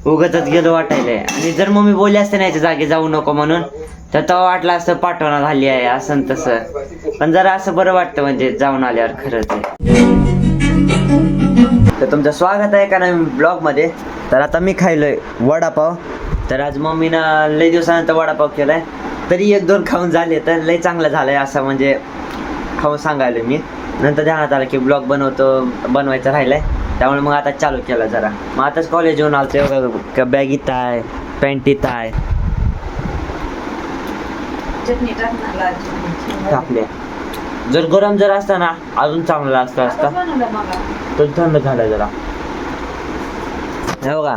उगाचच गेलो वाटायलंय. आणि जर मम्मी बोलली असते ना याच्या जागी जाऊ नको म्हणून, तर तेव्हा वाटलं असतं पाठवणं झाली आहे असं तसं. पण जरा असं बरं वाटतं म्हणजे जाऊन आल्यावर खरंच आहे. तर तुमचं स्वागत आहे का नवीन ब्लॉगमध्ये. तर आता मी खायलोय वडापाव. तर आज मम्मीनं लई दिवसानंतर वडापाव केलाय, तरी 1-2 खाऊन झाले. तर लई चांगलं झालंय असं म्हणजे खाऊन सांगायलो मी. नंतर ध्यानात आलं की ब्लॉग बनवायचं राहिलाय, त्यामुळे मग आता चालू केलं जरा. मग आताच कॉलेज येऊन आलतो. बॅगीत आहे, पॅन्टीत आहे, टाकले. जर गरम जर असता ना अजून चांगला असता तर थंड झालं जरा. हे बघा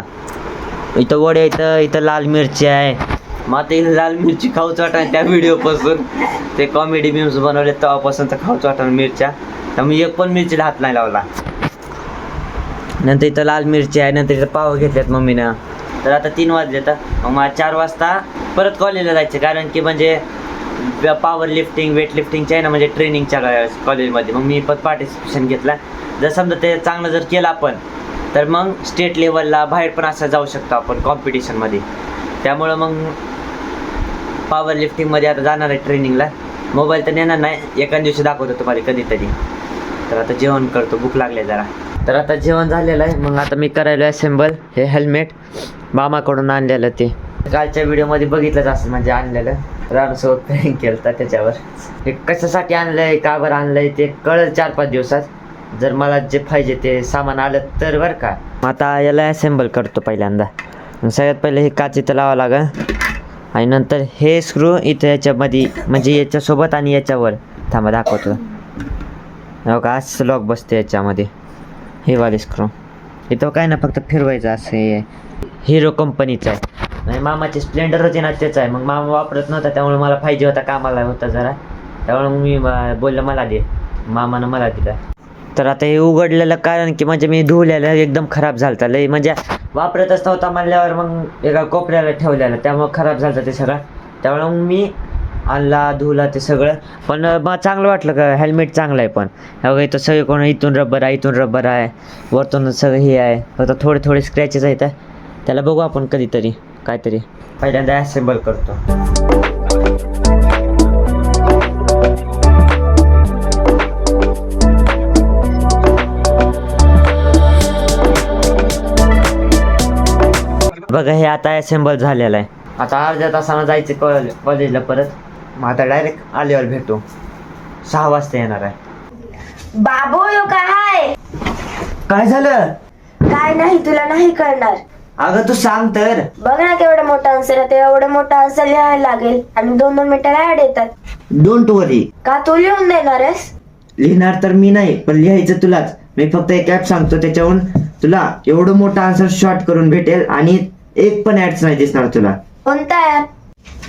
इथं वडे, इथं लाल मिरची आहे. मग आता इथं लाल मिरची खाऊच वाटणार त्या व्हिडिओपासून. ते कॉमेडी मीम्स बनवले तेव्हापासून तर खाऊच वाटणार मिरच्या. तर मी एक पण मिरचीला हात नाही लावला. नंतर इथं लाल मिरची आहे. नंतर इथं पाव घेतल्यात मम्मीनं. तर आता 3 वाजले. तर मग मला 4 वाजता परत कॉलेजला जायचं, कारण की म्हणजे पॉवर लिफ्टिंग वेट लिफ्टिंगचे आहे ना, म्हणजे ट्रेनिंगच्या कॉलेजमध्ये. मग मी पण पार्टिसिपेशन घेतला. जर समजा ते चांगलं जर केलं आपण, तर मग स्टेट लेवलला बाहेर पण असं जाऊ शकतो आपण कॉम्पिटिशनमध्ये. त्यामुळं मग पॉवर लिफ्टिंगमध्ये आता जाणार आहे ट्रेनिंगला. मोबाईल तर नेणार नाही, एका दिवशी दाखवतो तुम्हाला कधीतरी. तर आता जेवण करतो, भूक लागली जरा. तर आता जेवण झालेलं आहे. मग आता मी करायला असेंबल हे हेल्मेट मामाकडून आणलेलं. ते कालच्या व्हिडिओमध्ये बघितलंच असं म्हणजे आणलेलं. रानसोबत प्लॅनिंग केलं तर त्याच्यावर. हे कशासाठी आणलंय, का बरं आणलंय ते कळलं 4-5 दिवसात, जर मला जे पाहिजे ते सामान आलं तर बरं का. आता याला असेंबल करतो पहिल्यांदा. सगळ्यात पहिले हे काच इथं लावावं लागेल, आणि नंतर हे स्क्रू इथं याच्यामध्ये म्हणजे याच्यासोबत आणि याच्यावर. थांबा दाखवतो. हो का असं लॉक बसते याच्यामध्ये. हे वाले स्क्रू इथं काय ना फक्त फिरवायचं असं. हे हिरो कंपनीचं आहे. म्हणजे मामाची स्प्लेंडर होती ना त्याचं आहे. मग मामा वापरत नव्हता, त्यामुळे मला पाहिजे होता, कामाला होता जरा. त्यामुळे मी बोललं मला दे. मामानं मला दिला. तर आता हे उघडलेलं कारण की म्हणजे मी धुवलेलं एकदम खराब झालं लई, म्हणजे वापरतच नव्हता म्हणल्यावर मग एका कोपऱ्याला ठेवलेलं, त्यामुळं खराब झालं ते सगळं. त्यामुळे मग मी आणला, धुवला ते सगळं. पण मग चांगलं वाटलं का हेल्मेट चांगलं आहे. पण बघा इथं सगळे कोण इथून रबर आहे, वरतून सगळं हे आहे. फक्त थोडे स्क्रॅचेस आहेत. त्याला बघू आपण कधीतरी काहीतरी. पहिल्यांदा असेंबल करतो. बघा हे आता असेंबल झालेलं आहे. आता अर्ध्या तासानं जायचं कॉलेजला परत. मग आता डायरेक्ट आल्यावर भेटू. 6 वाजता येणार आहे. बाबू यो काय काय झालं? काय नाही, तुला नाही कळणार. अगं तू सांग तर. बघ ना केवढा मोठा आन्सर आहे. ते एवढं मोठा आन्सर लिहायला लागेल आणि 2-2 मिनिटाला ऍड येतात. डोंट वरी. का तू लिहून देणार आहेस? लिहिणार तर मी नाही, पण लिहायचं तुलाच. मी फक्त एक ऍप सांगतो, त्याच्यावरून तुला एवढं मोठं आन्सर शॉर्ट करून भेटेल आणि एक पण ऍड्स नाही दिसणार तुला. कोणता ऍप?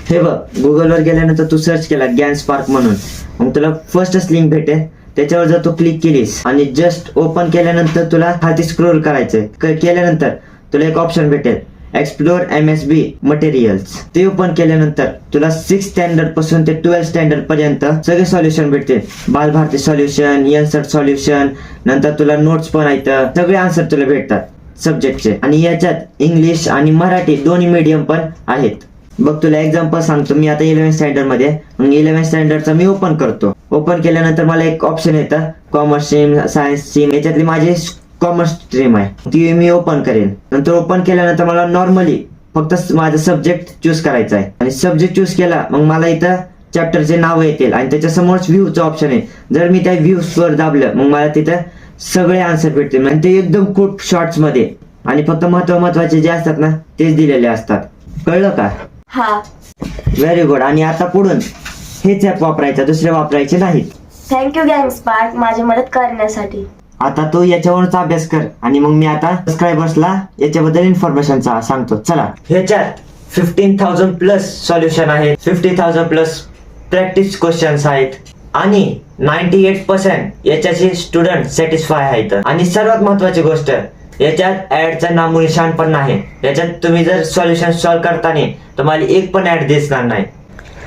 हे बघ, गुगलवर गेल्यानंतर तू सर्च केला ज्ञान स्पार्क म्हणून, मग तुला फर्स्टच लिंक भेटेल. त्याच्यावर जर तू क्लिक केलीस आणि जस्ट ओपन केल्यानंतर तुला खाली स्क्रोल करायचंय. केल्यानंतर तुला एक ऑप्शन भेटेल एक्सप्लोर MSB मटेरियल्स. ते ओपन केल्यानंतर तुला 6th स्टँडर्ड पासून ते 12th स्टँडर्ड पर्यंत सगळे सॉल्युशन भेटतील. बालभारती सॉल्युशन, एन्सर सॉल्युशन, नंतर तुला नोट्स पण आहेत. सगळे आन्सर तुला भेटतात सब्जेक्टचे. आणि याच्यात इंग्लिश आणि मराठी दोन्ही मीडियम पण आहेत. बघ तुला एक्झाम्पल सांगतो. मी आता 11th स्टँडर्ड मध्ये, मग 11th स्टँडर्डचा मी ओपन करतो. ओपन केल्यानंतर मला एक ऑप्शन येतं कॉमर्स स्ट्रीम, सायन्स स्ट्रीम. याच्यातली माझी कॉमर्स स्ट्रीम आहे, ती मी ओपन करेन. नंतर ओपन केल्यानंतर मला नॉर्मली फक्त माझा सब्जेक्ट चूज करायचा आहे. आणि सब्जेक्ट चूज केला मग मला इथं चॅप्टरचे नाव येतील आणि त्याच्यासमोरच व्ह्यूचं ऑप्शन आहे. जर मी त्या व्ह्यूजवर दाबलं मग मला तिथं सगळे आन्सर भेटतील. आणि ते एकदम खूप शॉर्ट्स मध्ये आणि फक्त महत्वाचे जे असतात ना तेच दिलेले असतात. कळलं का? हा, व्हेरी गुड. आणि आता पुढून हेच ऍप वापरायचं, दुसरे वापरायचे नाहीत. थँक्यू गँग स्पार्क माझी मदत करण्यासाठी. आता तू याच्यावरच अभ्यास कर. आणि मग मी आता सबस्क्रायबर्सला याच्याबद्दल इन्फॉर्मेशन सांगतो. चला, ह्याच्यात 15,000 प्लस सॉल्युशन आहेत, 50,000 प्लस प्रॅक्टिस क्वेश्चन्स आहेत आणि 98% याच्याशी स्टुडंट सॅटिस्फाय आहेत. आणि सर्वात महत्वाची गोष्ट, याच्यात ऍडचा नामोनिशाण पण नाही. याच्यात तुम्ही जर सॉल्युशन सॉल्व्ह करताना तुम्हाला एक पण ऍड दिसणार नाही.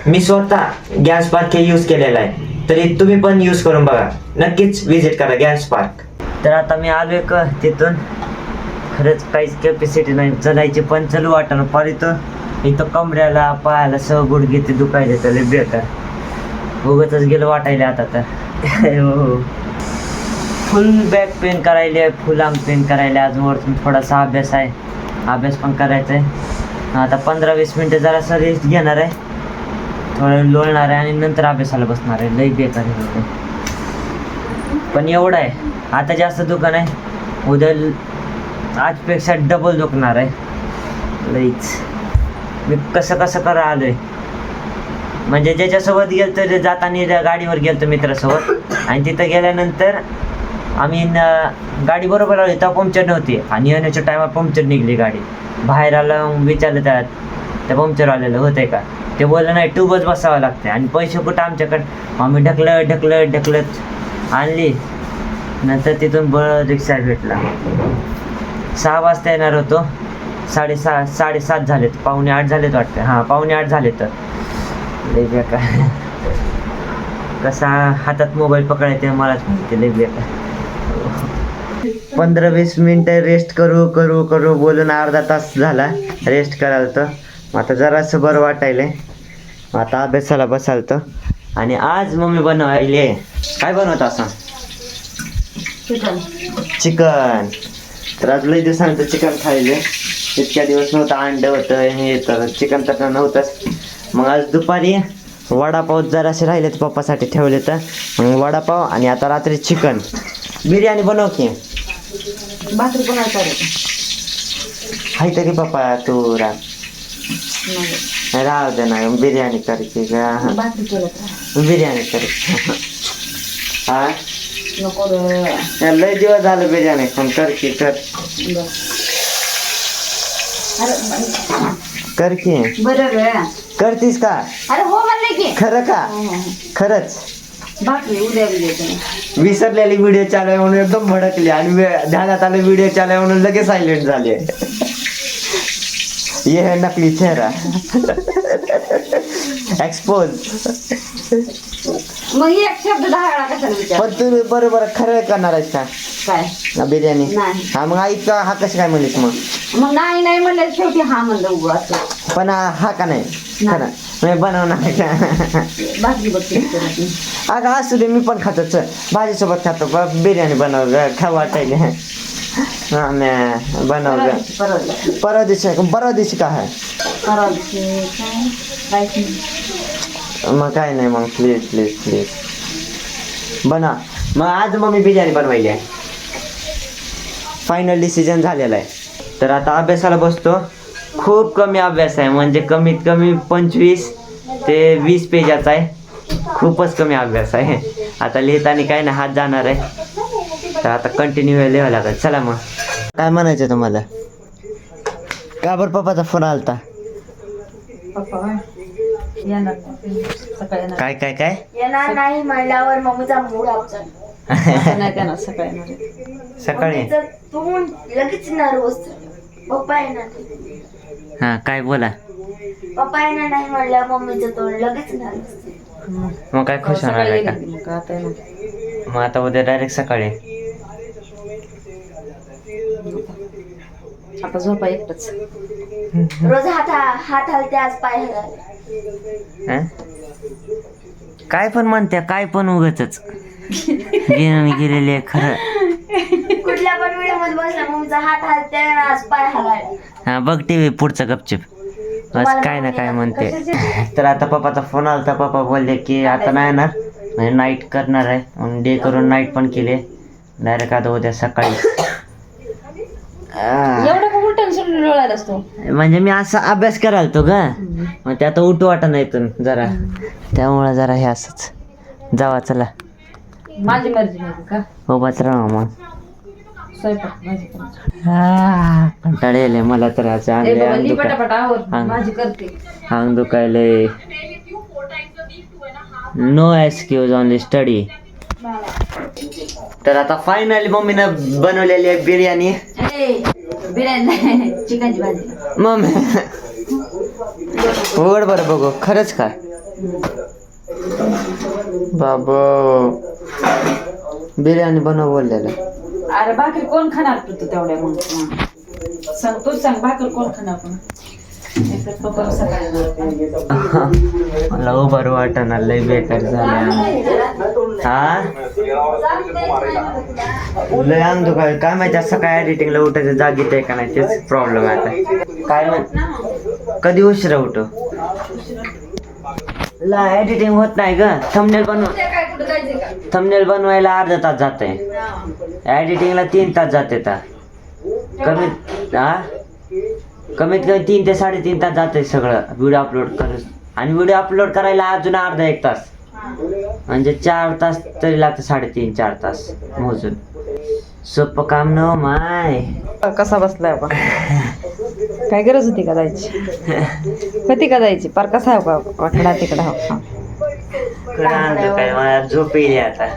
मी स्वतः ज्ञान स्पार्क हे यूज केलेला आहे, तरी तुम्ही पण यूज करून बघा. नक्कीच विजिट करा ज्ञान स्पार्क. तर आता मी आलोय का तिथून खरंच काहीच कॅपॅसिटी नाही चलायची, पण चलू वाटणं फार इथं कमऱ्याला पायाला सह गुडघे ते दुखायले तर लय बेकार उगाचच गेलं वाटायला आता तर हो फुल बॅक पेन करायले, फुल आर्म पेन करायले. अजून वरतून थोडासा अभ्यास पण करायचा आहे. आता 15-20 मिनटं जरासं रेस्ट घेणार आहे, थोडं लोळणार आहे आणि नंतर अभ्यासाला बसणार आहे. लई बेकार आहे पण एवढं आहे, आता जास्त दुकान आहे, उद्या आजपेक्षा डबल दुखणार आहे लईच. मी कसं करा आलो आहे म्हणजे ज्याच्यासोबत गेलं तर जाताना गाडीवर गेलो तर मित्रासोबत, आणि तिथं गेल्यानंतर आम्ही गाडी बरोबर आली तेव्हा पंक्चर नव्हती आणि येण्याच्या टायमात पंक्चर निघली गाडी. बाहेर आलं विचारलं त्या पंक्चर आलेलं होतं आहे का, ते बोललं नाही ट्यूबच बसावं लागते आणि पैसे कुठं आमच्याकडे. आम्ही ढकलत आणली. नंतर तिथून रिक्षा भेटला. 6 वाजता येणार होतो, 7:30 झालेत, 7:45 झालेत वाटतं. हां 7:45 झाले. तर लई बेकार कसा हातात मोबाईल पकडायचे मलाच माहिती, लई बेकार. 15-20 मिनटं रेस्ट करू बोलून अर्धा तास झाला रेस्ट करायला. तर मग आता जरासं बरं वाटायलंय, मग आता अभ्यासाला बसालतो. आणि आज मम्मी बनवायले काय बनवत असं चिकन. तर आज लई दिवसानंतर चिकन खायले, इतक्या दिवस नव्हतं, अंड होतं हे तर चिकन तर नव्हतंच. मग आज दुपारी वडापाव जरासे राहिले तर पप्पासाठी ठेवले, तर मग वडापाव आणि आता रात्री चिकन. बिर्याणी बनव की, भाकरी बनवायचा हाय तरी पप्पा तू राहू दे ना, बिर्याणी करायची का, भाकरी केलं बिर्याणी करायची. हा नको लय दिवस झालं बिर्याणी पण कर की कर की बरं करतीस का? अरे हो म्हणले की खरं का? खरंच भाकरी उद्या विसरलेली व्हिडिओ चालू आहे म्हणून एकदम भडकली आणि ध्यानात आलं व्हिडिओ चालू आहे म्हणून लगेच सायलेंट झाले. ये है नकली चेहरा एक्सपोज. मग एक शब्द 10 वेळा कशाला विचार. पण तू बरोबर खरं करणार आहेस का काय बिर्याणी? नाही. हा मग आईचा हा कसं काय म्हणलीस मग नाही म्हणलं शेवटी हा म्हणलं उभं असं. पण हा का नाही खरं मी बनवणार का? भाकरी बघते अगं असू दे, मी पण खातो, चल भाजीसोबत खातो. बिर्याणी बनव ग, खाऊ वाटायले. बनव ग परवा दिवशी का आहे मग काय नाही, मग प्लीज बनव. मग आज मग मी बिर्याणी बनवायली आहे, फायनल डिसिजन झालेला आहे. तर आता अभ्यासाला बसतो. खूप कमी अभ्यास आहे, म्हणजे कमीत कमी 25 ते 20 पेजाचा आहे. खूपच कमी अभ्यास आहे. आता लिहिताना काय नाही, हात जाणार आहे. तर आता कंटिन्यू लिहावं लागेल. चला मग काय म्हणायचं तुम्हाला? का बरं पप्पाचा फोन आलता? काय काय काय येणार नाही म्हणल्यावर मम्मीचा मूड ऑफ झाला. सकाळी तू लगेच नर्वस पप्पा येणार. हा काय बोला. पप्पा येणार नाही म्हणल्या मम्मीचं तोंड लगेच नर्वस. मग काय खुश होणार आहे का? मग आता उद्या डायरेक्ट सकाळी आता झोपा एकटच. रोज हात हलते, आज पाय हलते. काय पण म्हणत्या, काय पण उगाचच गेलेले खरं. कुठल्या पण व्हिडिओ मध्ये बसला मम्मीचा हात हलते, आज पाय हलाय. हा बघ टीव्ही पुढचं गपचिप बस काय ना काय म्हणते. तर आता पप्पाचा फोन आलता. पप्पा बोलले की आता नाही येणार, म्हणजे नाईट करणार आहे म्हणून डे करून नाईट पण केले. डायरेक्ट आता उद्या सकाळी. एवढं का टेन्शन लोळायला असतो? म्हणजे मी असा अभ्यास करायला तो ग, मग ते आता उठू वाटत नाही इथून जरा, त्यामुळं जरा हे असंच जावा. चला माझी मर्जी नाही का? उभाच राहा मग. स्वयंपाक भाजी कंटाळले मला तर आज भाजी करते. अंग दुखायले. No excuse only study. तर आता फायनली मम्मीनं बनवलेली आहे बिर्याणी. बिर्याणी चिकनची भाजी. मम्मी उघड बरं बघू, खरंच काय बाबा बिर्याणी बनव बोललेलं. अरे भाकरी कोण खाणार तू तेवढ्या मग? सांग तूच सांग भाकर कोण खाणार पण एकतर पप्पा सकाळी मला उभार वाटणार लय बेकार झाल्या हा लय अंग दुखायला काय माहिती असं काय एडिटिंगला उठायचं जागीत आहे का नाही तेच प्रॉब्लेम आहे आता काय माहित कधी उशिरा उठो ला एडिटिंग होत नाही ग थंबनेल बनवायला अर्धा तास जाते एडिटिंगला 3 तास जाते कमीत कमीत 3 ते 3.5 तास जाते सगळं व्हिडिओ अपलोड कर आणि व्हिडिओ अपलोड करायला अजून अर्धा 1 तास म्हणजे 4 तास तरी लागतं 3.5-4 तास मोजून सोपं काम न माय कसा बसलाय आपण काय गरज होती का जायची कधी का जायची पार कसा आहे का वाकडा तिकडा काय मला झोप येईल आता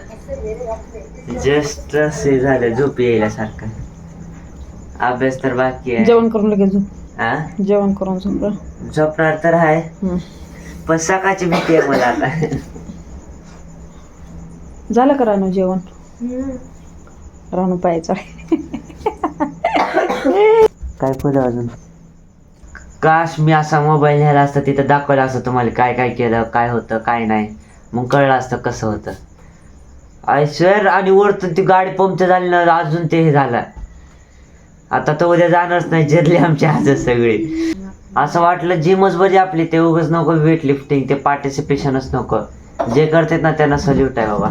जस्ट असे झालं झोप यायल्यासारखं अभ्यास तर बाकी आहे जेवण करून लगेच झोप हा जेवण करून झोप झोपणार तर आहे पण सकाळची भीती आहे मला आता झालं का रानू जेवण रानू पाहायचं काय पुढं अजून काश मी असा मोबाईल न्यायला असता तिथं दाखवलं असतं तुम्हाला काय काय केलं काय होतं काय नाही मग कळलं असतं कसं होतं आय स्वेअर आणि वरतून ती गाडी पंक्चर झाली ना अजून ते हे झालं आता तर उद्या जाणारच नाही जिरली आमची आजच सगळी असं वाटलं जिमच बरी आपली ते उगाच नको वेट लिफ्टिंग ते पार्टिसिपेशनच नको जे करतात ना त्यांना सल्यूट आहे बाबा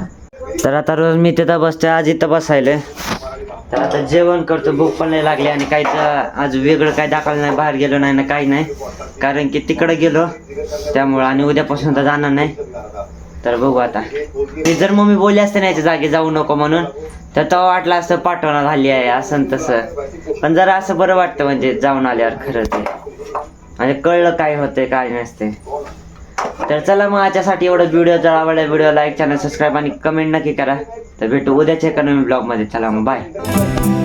तर आता रोज मी तिथं बसते आज इथं बसायला तर आता जेवण करतो भूक पण नाही लागली आणि काहीच आज वेगळं काय दाखवलं नाही बाहेर गेलो नाही ना काही नाही कारण की तिकडं गेलो त्यामुळं आणि उद्यापासून तर जाणार नाही तर बघू आता ते जर मम्मी बोलली असते ना याच्या जागी जाऊ नको म्हणून तर तेव्हा वाटलं असतं पाठवणार झाली आहे असं तसं पण जरा असं बरं वाटतं म्हणजे जाऊन आल्यावर खरं ते म्हणजे कळलं काय होतंय काय नसते तर चला मग याच्यासाठी एवढं व्हिडिओ जर आवडला व्हिडिओ लाईक चॅनल सबस्क्राईब आणि कमेंट नक्की करा तर भेटू उद्याच्या एका नवीन ब्लॉगमध्ये चला मग बाय